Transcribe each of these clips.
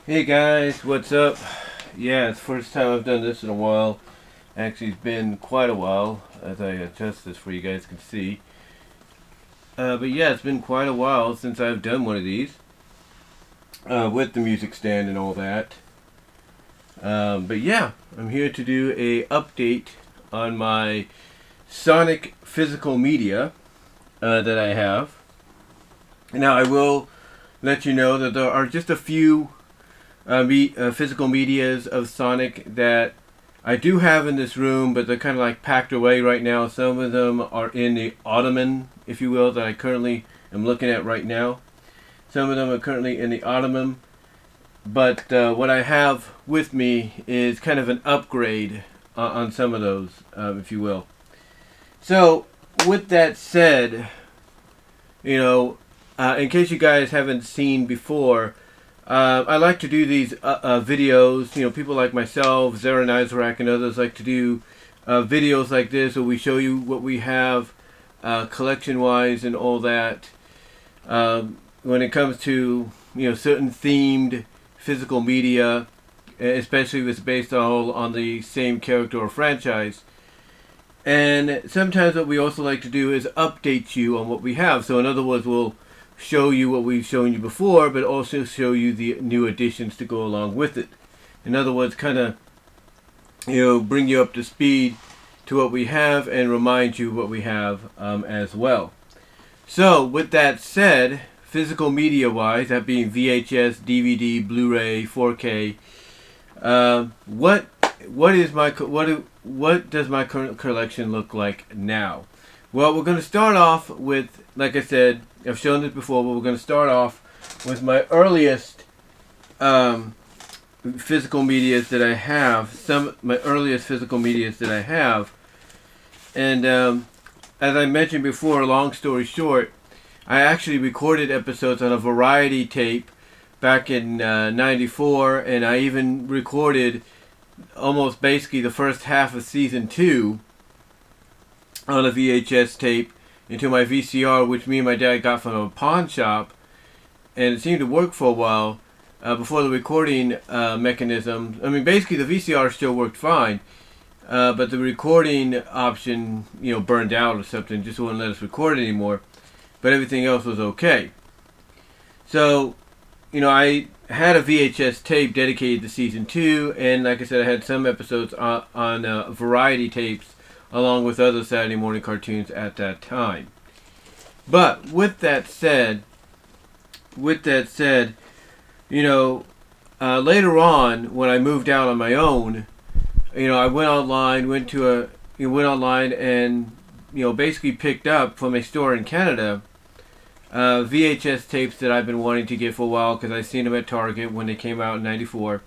Hey guys, what's up? Yeah, it's the first time I've done this in a while. Actually, it's been quite a while as I adjust this for you guys can see. But yeah, it's been quite a while since I've done one of these with the music stand and all that. But yeah, I'm here to do a update on my Sonic physical media that I have. Now, I will let you know that there are just a few physical medias of Sonic that I do have in this room, but they're kind of like packed away right now. Some of them are in the ottoman, if you will, that I currently am looking at right now. Some of them are currently in the ottoman, but what I have with me is kind of an upgrade on some of those, if you will. So, with that said, in case you guys haven't seen before, I like to do these videos. People like myself, Zaranizrak, and others like to do videos like this where we show you what we have collection-wise and all that. When it comes to certain themed physical media, especially if it's based on the same character or franchise. And sometimes what we also like to do is update you on what we have. So in other words, we'll show you what we've shown you before, but also show you the new additions to go along with it. In other words, kind of bring you up to speed to what we have and remind you what we have as well. So with that said, physical media wise, that being VHS, DVD, Blu-ray, 4K, what does my current collection look like now? Well, we're going to start off with, like I said, I've shown this before, but we're going to start off with my earliest physical medias that I have. My earliest physical medias that I have. And as I mentioned before, long story short, I actually recorded episodes on a variety tape back in '94, and I even recorded almost basically the first half of season 2 on a VHS tape into my VCR, which me and my dad got from a pawn shop, and it seemed to work for a while before the recording mechanism. I mean, basically the VCR still worked fine, but the recording option, burned out or something, just wouldn't let us record anymore. But everything else was okay. So, I had a VHS tape dedicated to season 2, and like I said, I had some episodes on variety tapes along with other Saturday morning cartoons at that time. But with that said, later on when I moved out on my own, I went online and basically picked up from a store in Canada VHS tapes that I've been wanting to get for a while because I've seen them at Target when they came out in '94,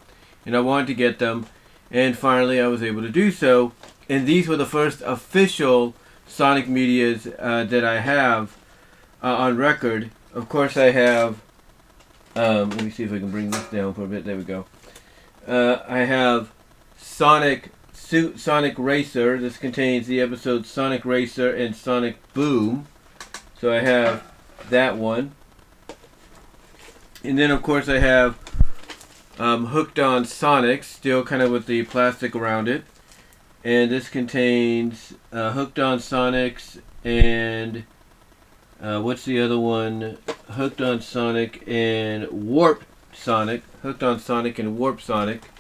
and I wanted to get them, and finally I was able to do so. And these were the first official Sonic medias that I have on record. Of course, I have. Let me see if I can bring this down for a bit. There we go. I have Sonic Racer. This contains the episodes Sonic Racer and Sonic Boom. So I have that one. And then, of course, I have Hooked on Sonic, still kind of with the plastic around it. And this contains Hooked on Sonics and what's the other one? Hooked on Sonic and Warp Sonic. Hooked on Sonic and Warp Sonic.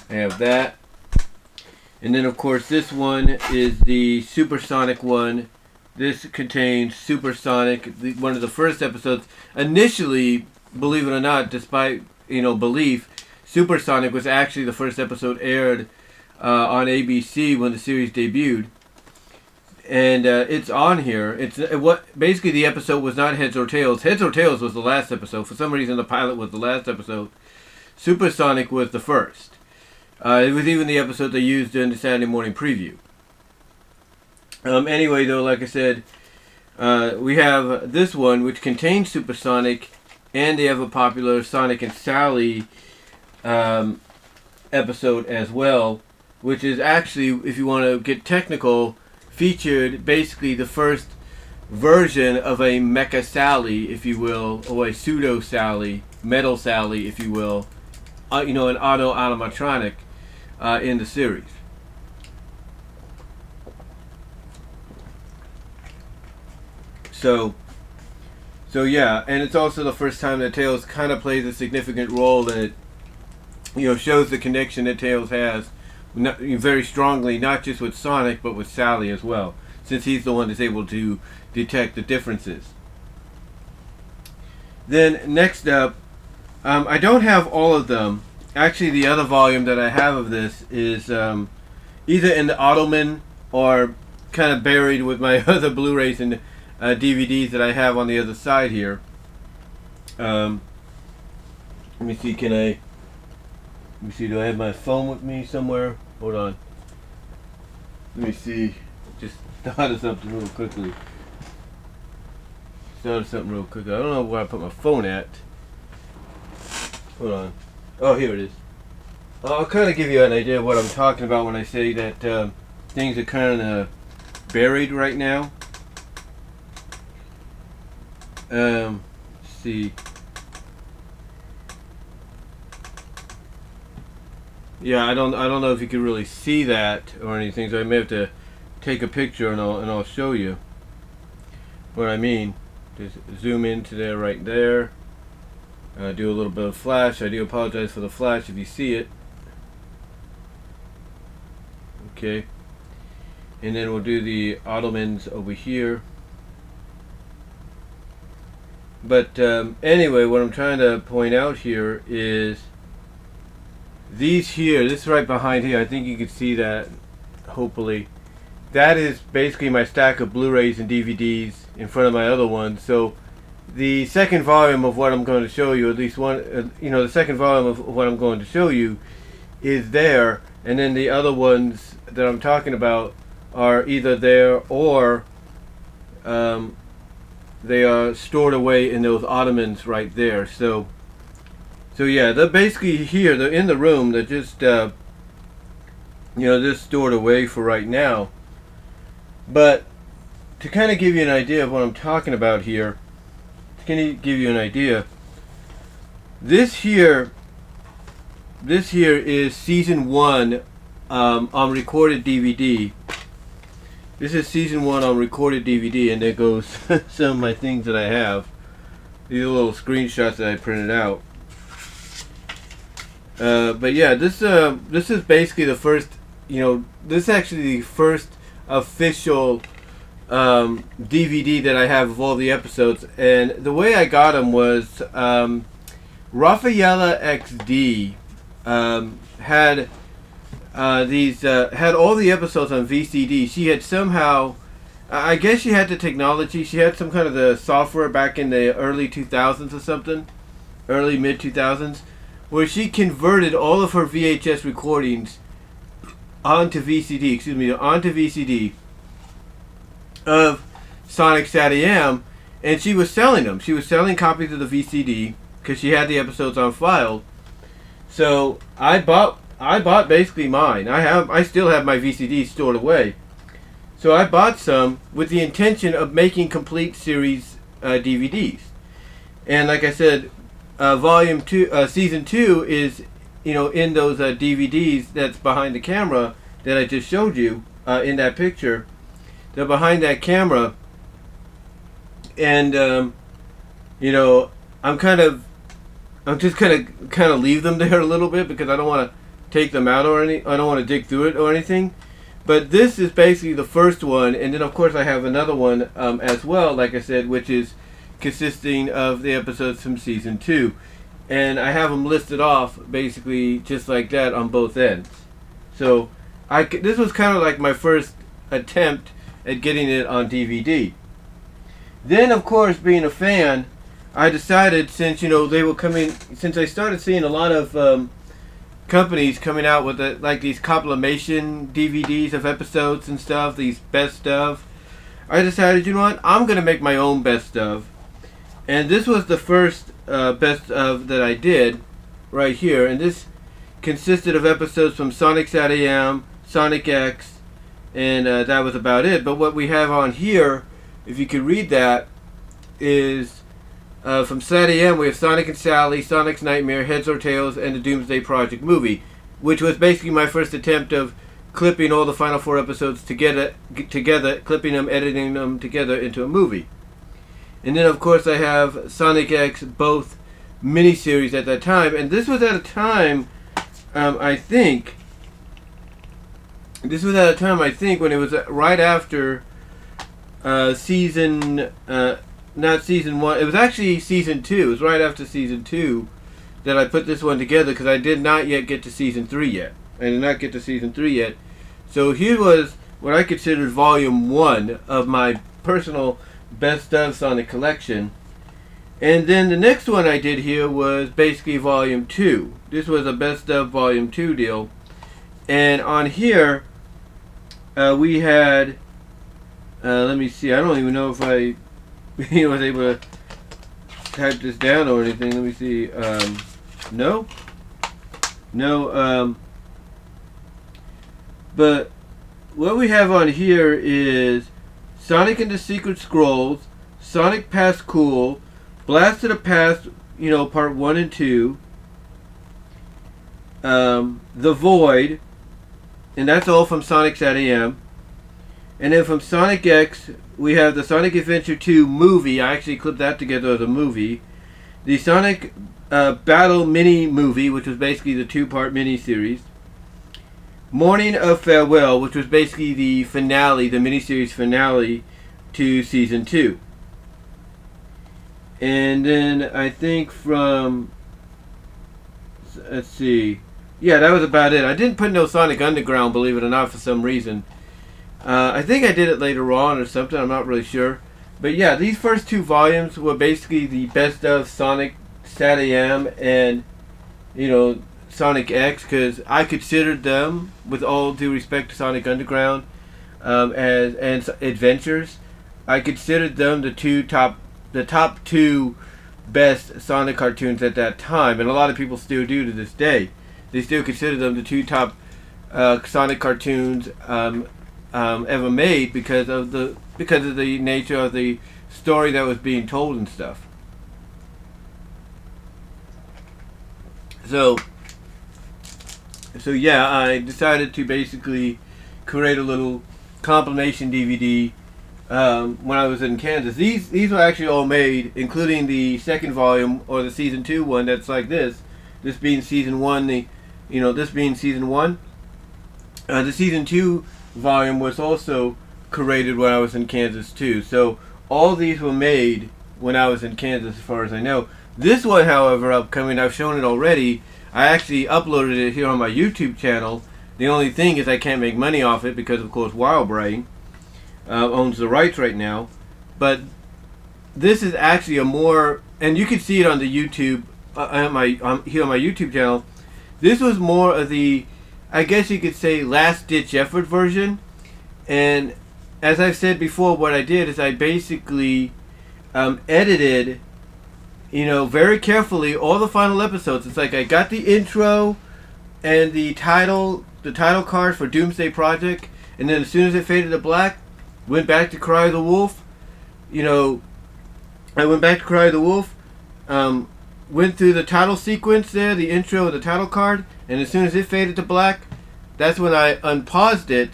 I have that. And then of course this one is the Supersonic one. This contains Supersonic, one of the first episodes. Initially, believe it or not, despite belief, Supersonic was actually the first episode aired on ABC when the series debuted, and it's on here. Basically the episode was not Heads or Tails. Heads or Tails was the last episode. For some reason, the pilot was the last episode. Supersonic was the first. It was even the episode they used during the Saturday morning preview. Anyway, though, like I said, we have this one which contains Supersonic and the ever popular Sonic and Sally episode as well, which is actually, if you want to get technical, featured basically the first version of a Mecha Sally, if you will, or a Pseudo Sally, Metal Sally, if you will, an auto animatronic in the series. So yeah, and it's also the first time that Tails kind of plays a significant role, and it shows the connection that Tails has very strongly, not just with Sonic but with Sally as well, since he's the one that's able to detect the differences. Then next up, I don't have all of them. Actually, the other volume that I have of this is either in the ottoman or kind of buried with my other Blu-rays and DVDs that I have on the other side here. Let me see. Do I have my phone with me somewhere? Hold on. Let me see. Just thought of something real quickly. I don't know where I put my phone at. Hold on. Oh, here it is. I'll kind of give you an idea of what I'm talking about when I say that things are kind of buried right now. Let's see. Yeah, I don't know if you can really see that or anything, so I may have to take a picture and I'll show you what I mean. Just zoom into there, right there. Do a little bit of flash. I do apologize for the flash if you see it. Okay. And then we'll do the ottomans over here. But anyway, what I'm trying to point out here is these here, this right behind here, I think you can see that, hopefully. That is basically my stack of Blu-rays and DVDs in front of my other ones. So the second volume of what I'm going to show you, at least one, the second volume of what I'm going to show you is there, and then the other ones that I'm talking about are either there or they are stored away in those ottomans right there. So yeah, they're basically here. They're in the room. They're just just stored away for right now. But to kind of give you an idea of what I'm talking about here, this here is season 1 on recorded DVD. This is season 1 on recorded DVD, and there goes some of my things that I have. These are little screenshots that I printed out. But yeah, this is basically the first, this is actually the first official DVD that I have of all the episodes, and the way I got them was Rafaela XD had had all the episodes on VCD. She had somehow, I guess she had the technology, she had some kind of the software back in the early 2000s or something, early mid 2000s, where she converted all of her VHS recordings onto VCD of Sonic Sat-AM, and she was selling them. She was selling copies of the VCD because she had the episodes on file. So I bought basically mine. I still have my VCDs stored away. So I bought some with the intention of making complete series DVDs. And like I said, volume 2, season 2 is in those DVDs that's behind the camera that I just showed you in that picture. They're behind that camera, and I'm just kind of leave them there a little bit because I don't want to take them out I don't want to dig through it or anything. But this is basically the first one, and then of course I have another one as well, like I said, which is consisting of the episodes from season 2, and I have them listed off basically just like that on both ends. So this was kind of like my first attempt at getting it on DVD. Then of course, being a fan, I decided, since since I started seeing a lot of companies coming out with like these compilation DVDs of episodes and stuff, these best of, I decided, I'm gonna make my own best of. And this was the first best of that I did right here, and this consisted of episodes from Sonic Sat-AM, Sonic X, and that was about it. But what we have on here, if you could read that, is From SatAM, we have Sonic and Sally, Sonic's Nightmare, Heads or Tails, and the Doomsday Project movie, which was basically my first attempt of clipping all the final 4 episodes together, clipping them, editing them together into a movie. And then, of course, I have Sonic X, both miniseries at that time. And this was at a time, I think, when it was right after not season 1, it was actually season 2. It was right after season 2 that I put this one together, because I did not yet get to season 3 yet. So here was what I considered volume 1 of my personal best of Sonic collection. And then the next one I did here was basically volume 2. This was a best of volume 2 deal. And on here, we had, let me see, I don't even know if I was able to type this down or anything. Let me see. No. But what we have on here is Sonic and the Secret Scrolls, Sonic Past Cool, Blast to the Past, part 1 and 2, The Void, and that's all from Sonic SatAM. And then from Sonic X, we have the Sonic Adventure 2 movie. I actually clipped that together as a movie. The Sonic Battle mini movie, which was basically the 2-part mini-series. Morning of Farewell, which was basically the finale, the miniseries finale to season 2. And then I think from, let's see, yeah, that was about it. I didn't put no Sonic Underground, believe it or not, for some reason. I think I did it later on or something, I'm not really sure. But yeah, these first 2 volumes were basically the best of Sonic SatAM and, Sonic X, because I considered them, with all due respect to Sonic Underground and Adventures, I considered them the top 2 best Sonic cartoons at that time, and a lot of people still do to this day. They still consider them the 2 top Sonic cartoons ever made because of the nature of the story that was being told and stuff. So yeah, I decided to basically create a little compilation DVD when I was in Kansas. These were actually all made, including the second volume, or the season 2 one that's like this. This being season 1, this being season 1. The season 2 volume was also created when I was in Kansas too. So all these were made when I was in Kansas, as far as I know. This one, however, upcoming, I've shown it already. I actually uploaded it here on my YouTube channel. The only thing is I can't make money off it because, of course, Wildbrain owns the rights right now. But this is actually a more, and you can see it on the YouTube, here on my YouTube channel. This was more of the, I guess you could say, last-ditch effort version. And as I've said before, what I did is I basically edited, very carefully all the final episodes. It's like I got the intro and the title card for Doomsday Project, and then as soon as it faded to black, went back to Cry of the Wolf. I went back to Cry of the Wolf, went through the title sequence there, the intro and the title card, and as soon as it faded to black, that's when I unpaused it.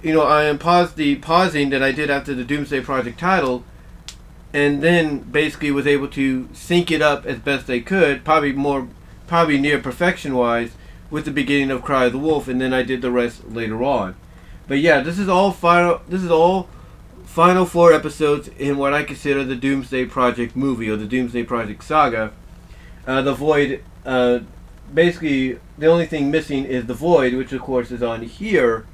I unpaused the pausing that I did after the Doomsday Project title, and then basically was able to sync it up as best I could, probably near perfection wise, with the beginning of Cry of the Wolf, and then I did the rest later on. But yeah, this is all final 4 episodes in what I consider the Doomsday Project movie, or the Doomsday Project saga. The Void, basically the only thing missing is the Void, which of course is on here.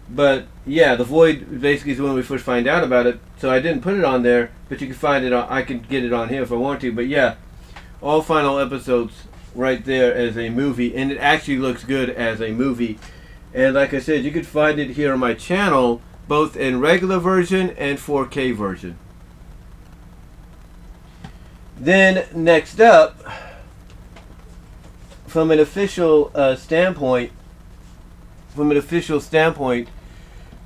But yeah, the Void basically is when we first find out about it, so I didn't put it on there, but you can find it on, I could get it on here if I want to. But yeah, all final episodes right there as a movie, and it actually looks good as a movie. And like I said, you can find it here on my channel, both in regular version and 4K version. Then next up, from an official standpoint,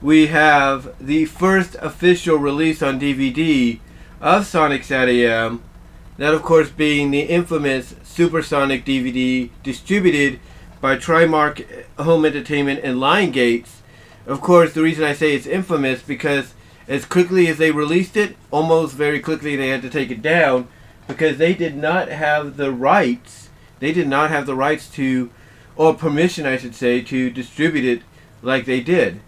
we have the first official release on DVD of Sonic SatAM, That, of course, being the infamous Supersonic Dvd distributed by Trimark Home Entertainment and Lionsgate. Of course, the reason I say it's infamous because as quickly as they released it, almost very quickly they had to take it down because they did not have the rights. They did not have the rights to, or permission, I should say, to distribute it like they did.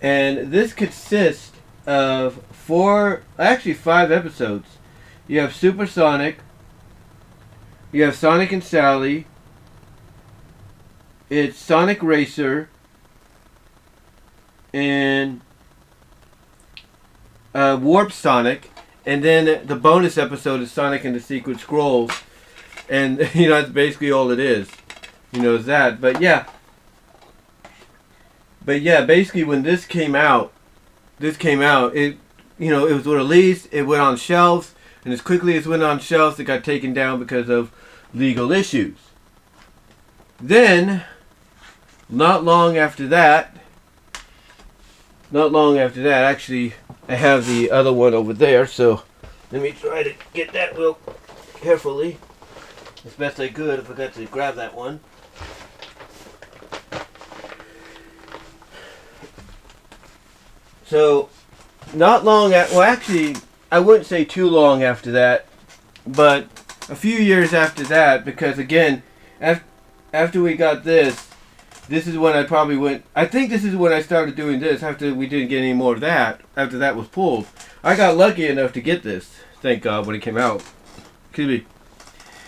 And this consists of 5 episodes. You have Supersonic, you have Sonic and Sally, it's Sonic Racer, and Warp Sonic, and then the bonus episode is Sonic and the Secret Scrolls, and that's basically all it is. Is that. But yeah, basically when this came out, it it was released, it went on shelves, and as quickly as it went on shelves, it got taken down because of legal issues. Then, not long after that, actually, I have the other one over there, so let me try to get that real carefully, as best I could. I forgot to grab that one. So, not long after, well actually, I wouldn't say too long after that, but a few years after that, because again, after we got this is when I probably went, I think this is when I started doing this, after we didn't get any more of that, after that was pulled. I got lucky enough to get this, thank God, when it came out. Excuse me.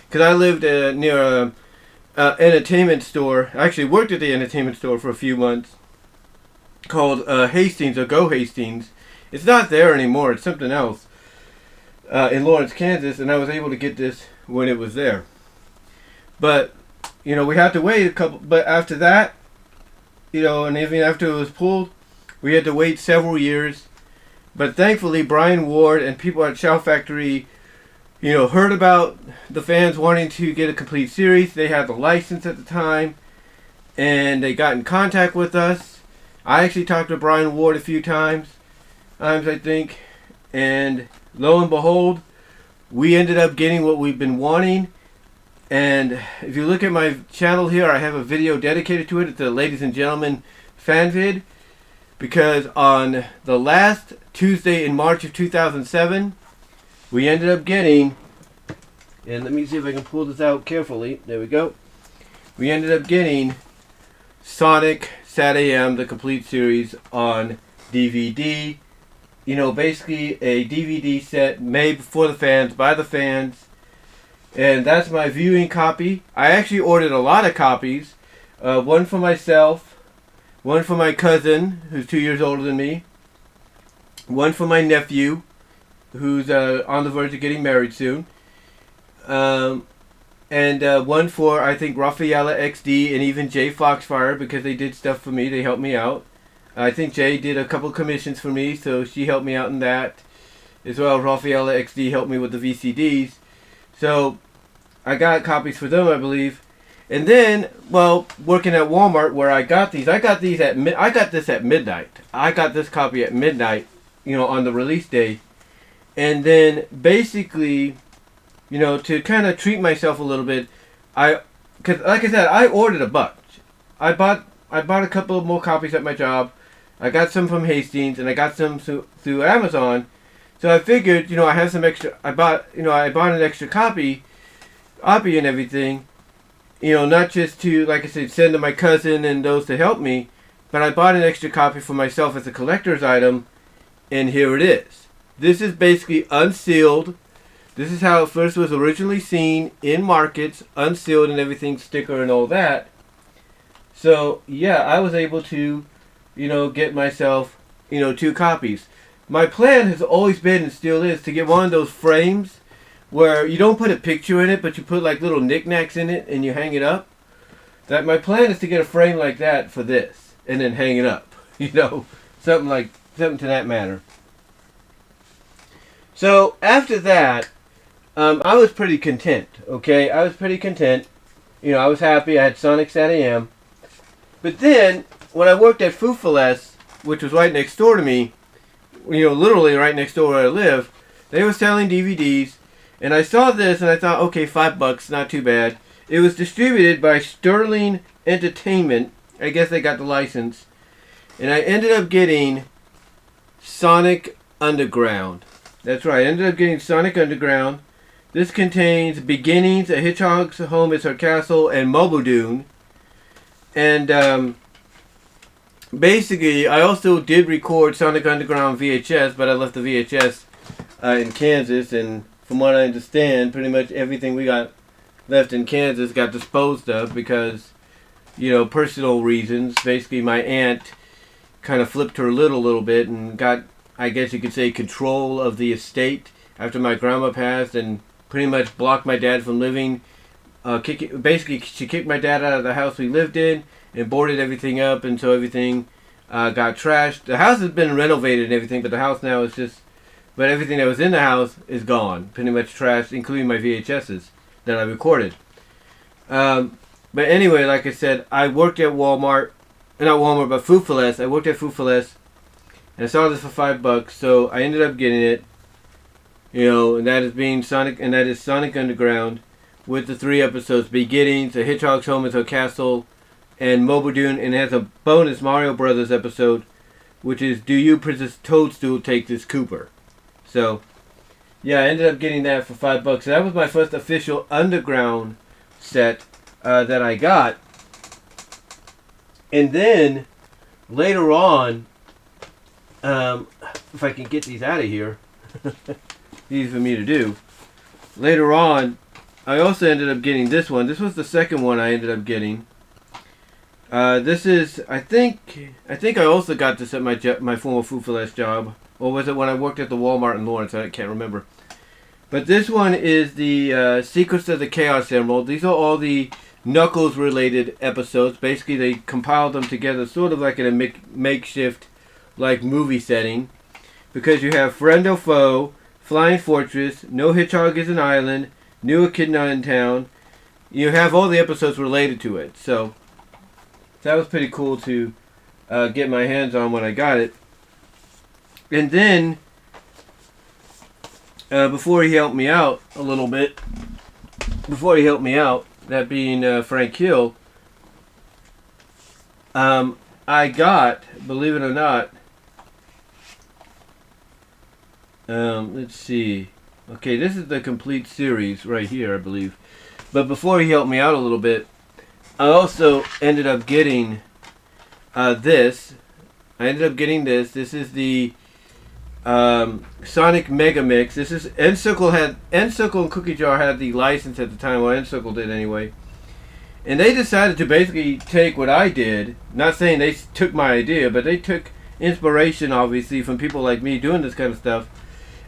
Because I lived near an entertainment store, I actually worked at the entertainment store for a few months, called Hastings, or Go Hastings. It's not there anymore, it's something else, in Lawrence, Kansas, and I was able to get this when it was there. But we had to wait a couple, but after that, and even after it was pulled, we had to wait several years. But thankfully, Brian Ward and people at Shout Factory, heard about the fans wanting to get a complete series. They had the license at the time, and they got in contact with us. I actually talked to Brian Ward a few times, I think, and lo and behold, we ended up getting what we've been wanting. And if you look at my channel here, I have a video dedicated to it. It's a Ladies and Gentlemen fan vid. Because on the last Tuesday in March of 2007, we ended up getting, and let me see if I can pull this out carefully. There we go. We ended up getting Sonic Sat AM, the complete series, on DVD. Basically a DVD set made for the fans, by the fans. And that's my viewing copy. I actually ordered a lot of copies. One for myself, one for my cousin, who's 2 years older than me, one for my nephew, who's on the verge of getting married soon, and one for, I think, Rafaela XD and even Jay Foxfire, because they did stuff for me. They helped me out. I think Jay did a couple commissions for me, so she helped me out in that. As well, Rafaela XD helped me with the VCDs. So I got copies for them, I believe. And then, well, working at Walmart where I got this at midnight. I got this copy at midnight, on the release day. And then basically, to kind of treat myself a little bit, cuz like I said, I ordered a bunch. I bought a couple of more copies at my job. I got some from Hastings, and I got some through Amazon. So I figured, I have some extra. I bought an extra copy and everything. Not just to, like I said, send to my cousin and those to help me, but I bought an extra copy for myself as a collector's item, and here it is. This is basically unsealed. This is how it first was originally seen in markets, unsealed and everything, sticker and all that. So yeah, I was able to, get myself, 2 copies. My plan has always been, and still is, to get one of those frames where you don't put a picture in it, but you put like little knickknacks in it and you hang it up. That my plan is to get a frame like that for this and then hang it up. Something to that manner. So after that, I was pretty content. Okay, I was pretty content. I was happy. I had Sonic Sat AM. But then when I worked at Fufules, which was right next door to me, literally right next door where I live, they were selling DVDs, And I saw this and I thought, okay, $5, not too bad. It was distributed by Sterling Entertainment. I guess they got the license. And I ended up getting Sonic Underground. That's right, I ended up getting Sonic Underground. This contains Beginnings, A Hedgehog's Home is Her Castle, and Mobodoon. And basically, I also did record Sonic Underground VHS, but I left the VHS in Kansas, and from what I understand, pretty much everything we got left in Kansas got disposed of because, you know, personal reasons. Basically, my aunt kind of flipped her lid a little bit and got, I guess you could say, control of the estate after my grandma passed, and pretty much blocked my dad from living. Basically, she kicked my dad out of the house we lived in and boarded everything up, and so everything got trashed. The house has been renovated and everything, but the house now is just, but everything that was in the house is gone, pretty much trashed, including my VHSs that I recorded. But anyway, like I said, I worked at Walmart, not Walmart, but Food for Less. I worked at Food for Less, and I saw this for $5, so I ended up getting it. You know, and that is being Sonic, and that is Sonic Underground with the 3 episodes: Beginnings, A Hedgehog's Home is Her Castle, and Mobodoon, and it has a bonus Mario Brothers episode, which is Do You Princess Toadstool Take This Cooper? So, yeah, I ended up getting that for $5. So that was my first official Underground set that I got. And then, later on, if I can get these out of here, easy for me to do. Later on, I also ended up getting this one. This was the second one I ended up getting. This is, I think I also got this at my former Food for Less job. Or was it when I worked at the Walmart in Lawrence? I can't remember. But this one is the Secrets of the Chaos Emerald. These are all the Knuckles related episodes. Basically, they compiled them together sort of like in a makeshift like movie setting. Because you have Friend or Foe, Flying Fortress, No Hedgehog is an Island, New Echidna in Town. You have all the episodes related to it. So that was pretty cool to get my hands on when I got it. And then, before he helped me out a little bit, that being Frank Hill, I got, believe it or not, let's see. Okay, this is the complete series right here, I believe. But before he helped me out a little bit, I also ended up getting this. This is the Sonic Megamix. This is N-Circle and Cookie Jar had the license at the time, well, N-Circle did anyway. And they decided to basically take what I did. Not saying they took my idea, but they took inspiration, obviously, from people like me doing this kind of stuff.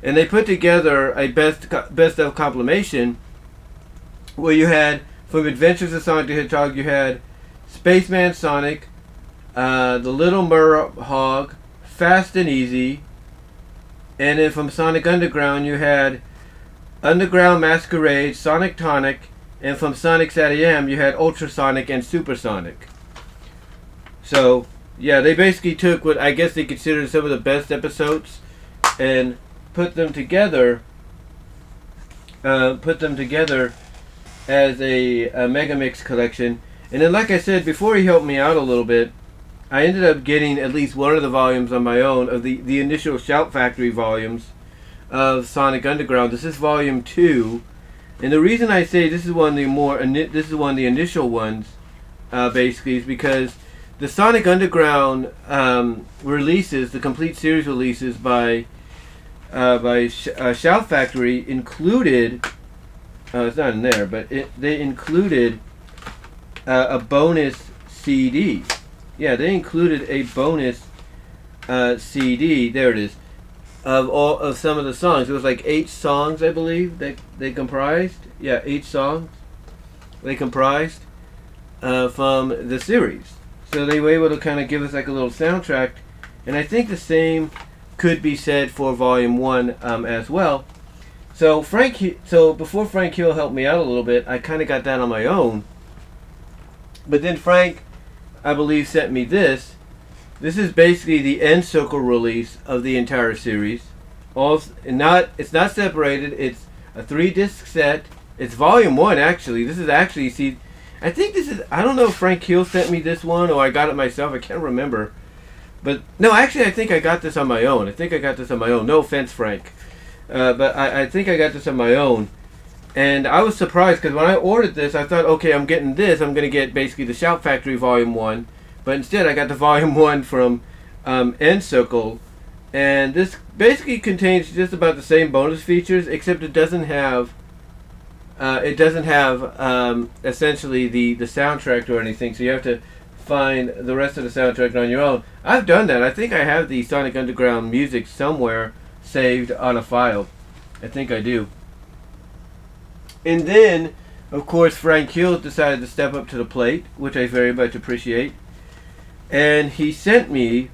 And they put together a best of compilation where you had, from Adventures of Sonic the Hedgehog, you had Spaceman Sonic, The Little Merhog, Fast and Easy, and then from Sonic Underground you had Underground Masquerade, Sonic Tonic, and from Sonic SatAM you had Ultrasonic and Supersonic. So, yeah, they basically took what I guess they considered some of the best episodes and put them together as a Megamix collection. And then, like I said, before he helped me out a little bit, I ended up getting at least one of the volumes on my own of the initial Shout Factory volumes of Sonic Underground. This is volume 2, and the reason I say this is one of the initial ones, basically, is because the Sonic Underground releases, the complete series releases by Shout Factory included. It's not in there, but they included a bonus CD. Yeah, they included a bonus CD. There it is, of some of the songs. It was like 8 songs, I believe, that they comprised. Yeah, 8 songs they comprised from the series. So they were able to kind of give us like a little soundtrack, and I think the same could be said for Volume 1 as well. So before Frank Hill helped me out a little bit, I kind of got that on my own. But then Frank, I believe, sent me this. This is basically the N-Circle release of the entire series. It's not separated. It's a 3-disc set. It's volume 1 actually. This is actually, see, I think this is, I don't know if Frank Hill sent me this one or I got it myself. I can't remember. But no, actually I think I got this on my own. No offense, Frank. But I think I got this on my own. And I was surprised because when I ordered this, I thought, okay, I'm getting this. I'm going to get basically the Shout Factory Volume 1. But instead, I got the Volume 1 from N-Circle. And this basically contains just about the same bonus features, except it doesn't have essentially the soundtrack or anything. So you have to find the rest of the soundtrack on your own. I've done that. I think I have the Sonic Underground music somewhere saved on a file. I think I do. And then, of course, Frank Hill decided to step up to the plate, which I very much appreciate. And he sent me,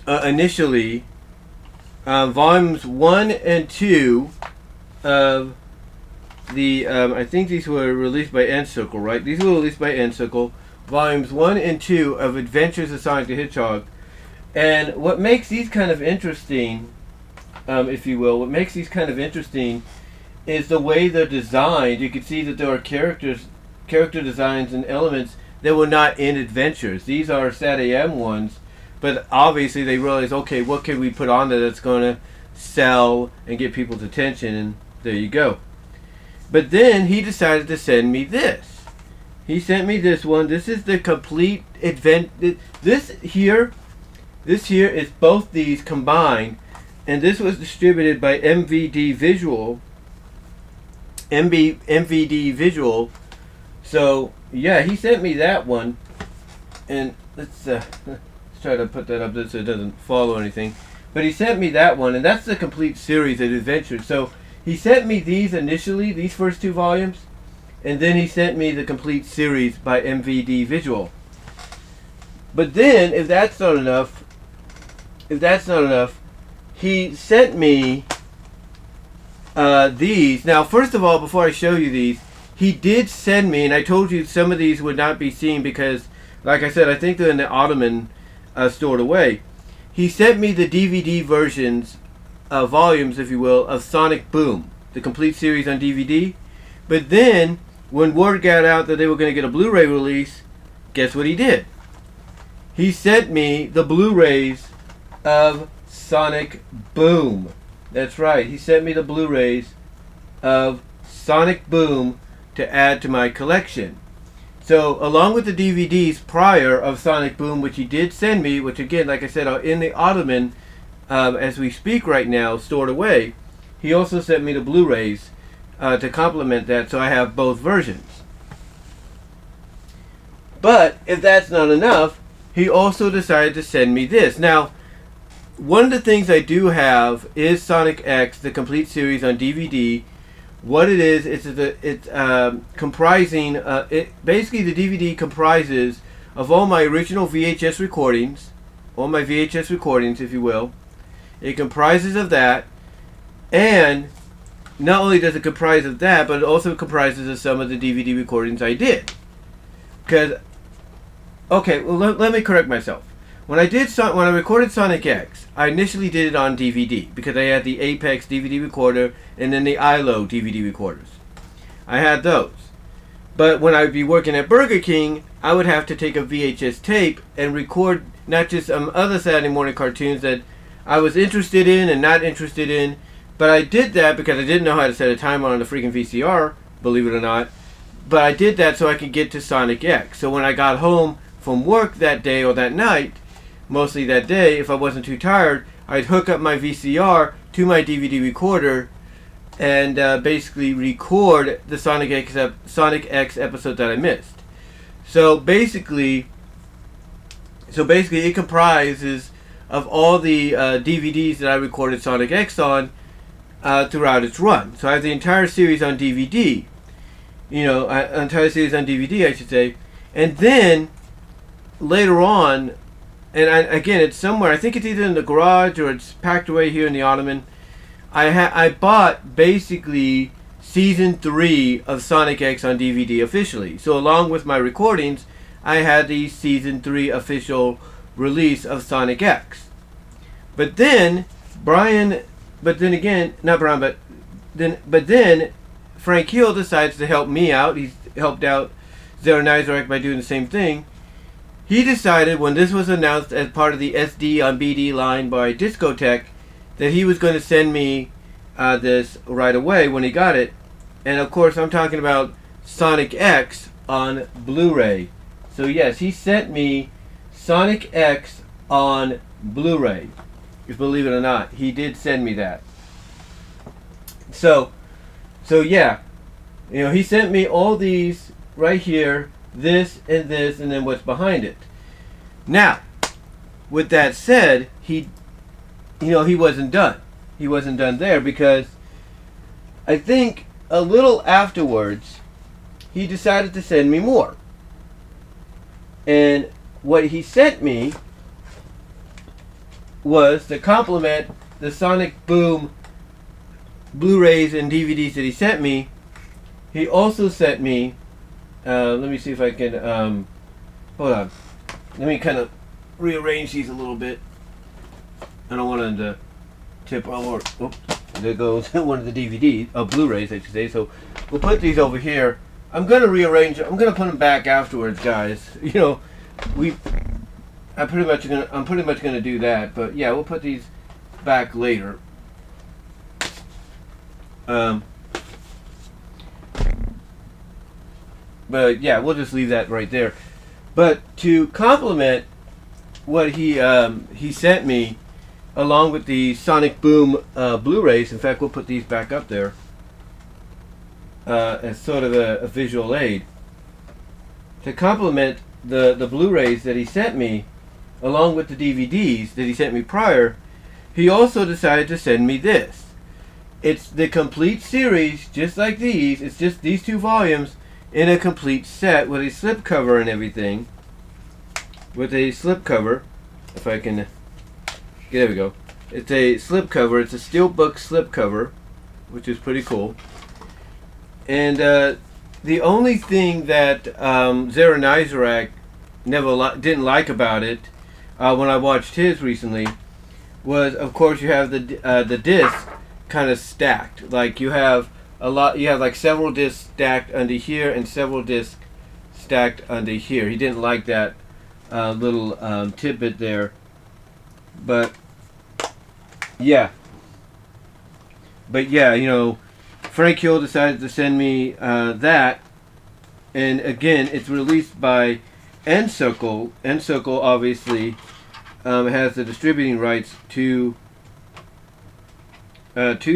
initially, volumes 1 and 2 of the, I think these were released by N-Circle, right? These were released by N-Circle. Volumes 1 and 2 of Adventures of Sonic the Hedgehog. And what makes these kind of interesting, if you will, is the way they're designed. You can see that there are character designs and elements that were not in Adventures. These are SAT-AM ones, but obviously they realized, okay, what can we put on there that's going to sell and get people's attention, and there you go. But then he decided to send me this. He sent me this one. This is the complete This here is both these combined, and this was distributed by MVD Visual. So yeah, he sent me that one, and let's try to put that up so it doesn't fall or anything. But he sent me that one, and that's the complete series of Adventures. So he sent me these initially, these first 2 volumes, and then he sent me the complete series by MVD Visual. But then, if that's not enough, he sent me these. Now, first of all, before I show you these, he did send me, and I told you some of these would not be seen because, like I said, I think they're in the Ottoman stored away. He sent me the DVD versions, volumes, if you will, of Sonic Boom, the complete series on DVD. But then, when word got out that they were going to get a Blu-ray release, guess what he did? He sent me the Blu-rays of Sonic Boom. That's right, he sent me the Blu-rays of Sonic Boom to add to my collection. So, along with the DVDs prior of Sonic Boom, which he did send me, which again, like I said, are in the Ottoman, as we speak right now, stored away, he also sent me the Blu-rays to complement that, so I have both versions. But, if that's not enough, he also decided to send me this. Now, one of the things I do have is Sonic X, the complete series on DVD. What it is, it's comprising, basically the DVD comprises of all my original VHS recordings, if you will. It comprises of that, and not only does it comprise of that, but it also comprises of some of the DVD recordings I did. Because, okay, well, let me correct myself. When I recorded Sonic X, I initially did it on DVD because I had the Apex DVD recorder and then the ILO DVD recorders. I had those. But when I would be working at Burger King, I would have to take a VHS tape and record not just some other Saturday morning cartoons that I was interested in and not interested in, but I did that because I didn't know how to set a timer on the freaking VCR, believe it or not. But I did that so I could get to Sonic X. So when I got home from work that day or that night, mostly that day, if I wasn't too tired, I'd hook up my VCR to my DVD recorder and basically record the Sonic X episode that I missed. So basically it comprises of all the DVDs that I recorded Sonic X on throughout its run. So I have the entire series on DVD. Entire series on DVD, I should say. And then later on, and again, it's somewhere, I think it's either in the garage or it's packed away here in the Ottoman, I bought basically Season 3 of Sonic X on DVD officially. So along with my recordings, I had the Season 3 official release of Sonic X. But then, then Frank Hill decides to help me out. He's helped out Zero Nizarek by doing the same thing. He decided when this was announced as part of the SD on BD line by Discotech that he was going to send me this right away when he got it. And of course I'm talking about Sonic X on Blu-ray. So yes, he sent me Sonic X on Blu-ray. If believe it or not, he did send me that. So yeah, you know, he sent me all these right here, this, and then what's behind it. Now, with that said, he wasn't done. He wasn't done there because I think a little afterwards, he decided to send me more. And what he sent me was to complement the Sonic Boom Blu-rays and DVDs that he sent me. He also sent me, let me see if I can, hold on. Let me kind of rearrange these a little bit. I don't want them to tip over. Oops, there goes one of the DVDs, Blu-rays I should say. So we'll put these over here. I'm going to rearrange, I'm going to put them back afterwards, guys. You know, I'm pretty much going to do that. But yeah, we'll put these back later. But yeah, we'll just leave that right there. But to complement what he sent me, along with the Sonic Boom Blu-rays, in fact, we'll put these back up there as sort of a visual aid. To complement the Blu-rays that he sent me, along with the DVDs that he sent me prior, he also decided to send me this. It's the complete series, just like these. It's just these two volumes in a complete set with a slipcover and everything. With a slipcover, if I can, there we go. It's a slipcover. It's a steelbook slipcover, which is pretty cool. And the only thing that Zero Nizarek didn't like about it when I watched his recently was, of course, you have the disc kind of stacked. Like you have like several discs stacked under here and several discs stacked under here. He didn't like that little tidbit there. But yeah, you know, Frank Hill decided to send me that, and again, it's released by N-Circle. N-Circle obviously has the distributing rights to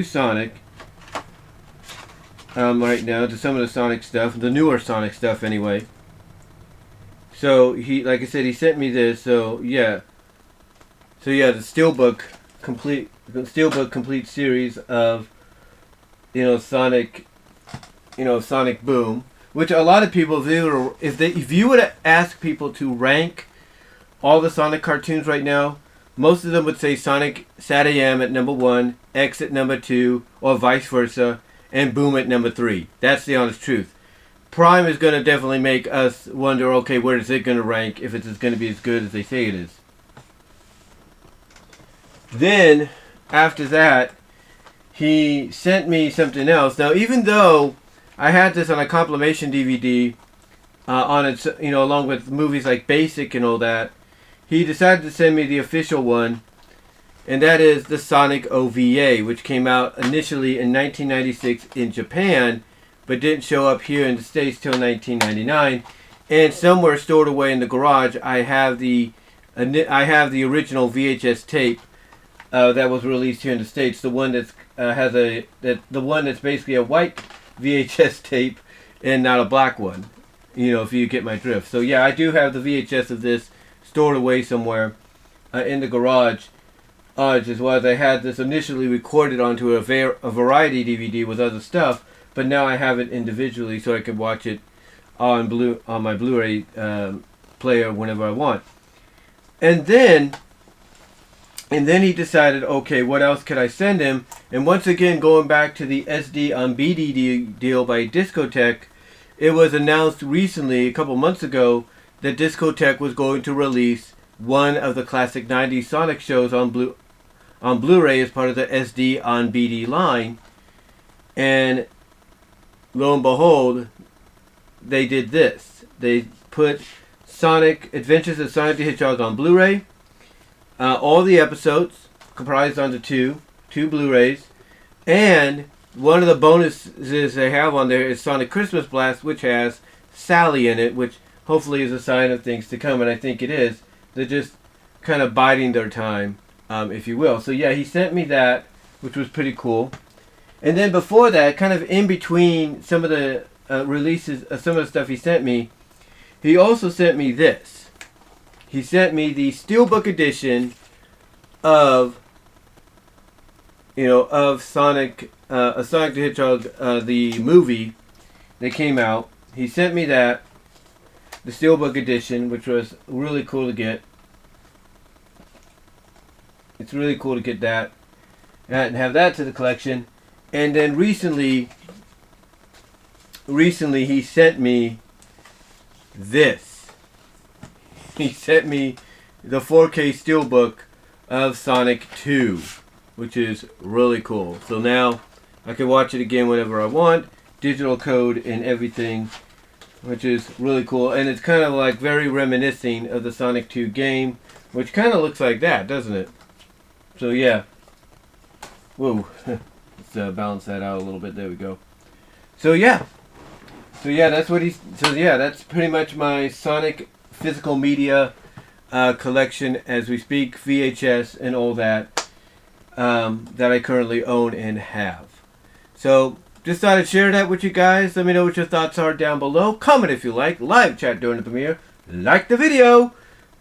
Sonic right now, to some of the Sonic stuff, the newer Sonic stuff anyway. So he, like I said, he sent me this. So yeah, the steelbook complete series of Sonic Boom, which a lot of people, if you were to ask people to rank all the Sonic cartoons right now, most of them would say Sonic SatAM at number 1, X at number 2, or vice versa, and Boom at number 3. That's the honest truth. Prime is going to definitely make us wonder, okay, where is it going to rank if it's going to be as good as they say it is. Then, after that, he sent me something else. Now, even though I had this on a compilation DVD, on its, along with movies like Basic and all that, he decided to send me the official one, and that is the Sonic OVA, which came out initially in 1996 in Japan, but didn't show up here in the States till 1999. And somewhere stored away in the garage, I have the original VHS tape that was released here in the States. The one that's the one that's basically a white VHS tape and not a black one. If you get my drift. So yeah, I do have the VHS of this stored away somewhere in the garage. As well as I had this initially recorded onto a variety DVD with other stuff, but now I have it individually so I can watch it on my Blu-ray player whenever I want. And then he decided, okay, what else could I send him? And once again, going back to the SD on BD deal by Discotech, it was announced recently, a couple months ago, that Discotech was going to release one of the classic 90s Sonic shows on Blu-ray as part of the SD on BD line. And lo and behold, they did this. They put Sonic Adventures of Sonic the Hedgehog on Blu-ray. All the episodes comprised onto two Blu-rays. And one of the bonuses they have on there is Sonic Christmas Blast, which has Sally in it, which hopefully is a sign of things to come, and I think it is. They're just kind of biding their time, if you will. So yeah, he sent me that, which was pretty cool. And then before that, kind of in between some of the releases, some of the stuff he sent me, he also sent me this. He sent me the Steelbook edition of, of Sonic the Hedgehog, the movie that came out. He sent me that, the Steelbook edition, which was really cool to get. It's really cool to get that and have that to the collection. And then recently he sent me this. He sent me the 4K Steelbook of Sonic 2, which is really cool. So now I can watch it again whenever I want. Digital code and everything, which is really cool. And it's kind of like very reminiscent of the Sonic 2 game, which kind of looks like that, doesn't it? So yeah. Whoa. Let's balance that out a little bit. There we go. So yeah. That's what he's. So yeah, that's pretty much my Sonic physical media collection as we speak, VHS and all that, that I currently own and have. So just thought I'd share that with you guys. Let me know what your thoughts are down below. Comment if you like. Live chat during the premiere. Like the video.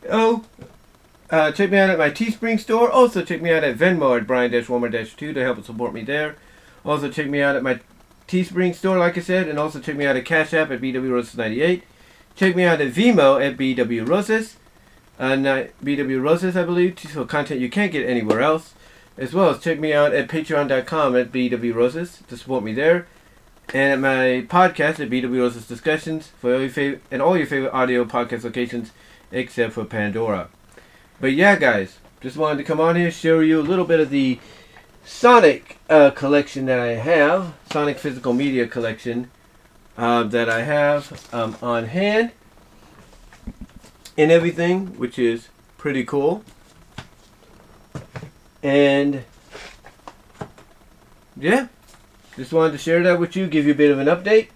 Check me out at my Teespring store. Also check me out at Venmo at Brian-Warmer-2 to help support me there. Also check me out at my Teespring store, like I said, and also check me out at Cash App at BWRoses98. Check me out at VENMO at BWRoses. BWRoses, I believe, for content you can't get anywhere else. As well as check me out at patreon.com at BWRoses to support me there. And at my podcast at BWRoses Discussions for all your favorite audio podcast locations except for Pandora. But yeah, guys, just wanted to come on here, show you a little bit of the Sonic collection that I have. Sonic physical media collection that I have on hand. And everything, which is pretty cool. And yeah, just wanted to share that with you, give you a bit of an update.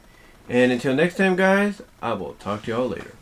And until next time, guys, I will talk to y'all later.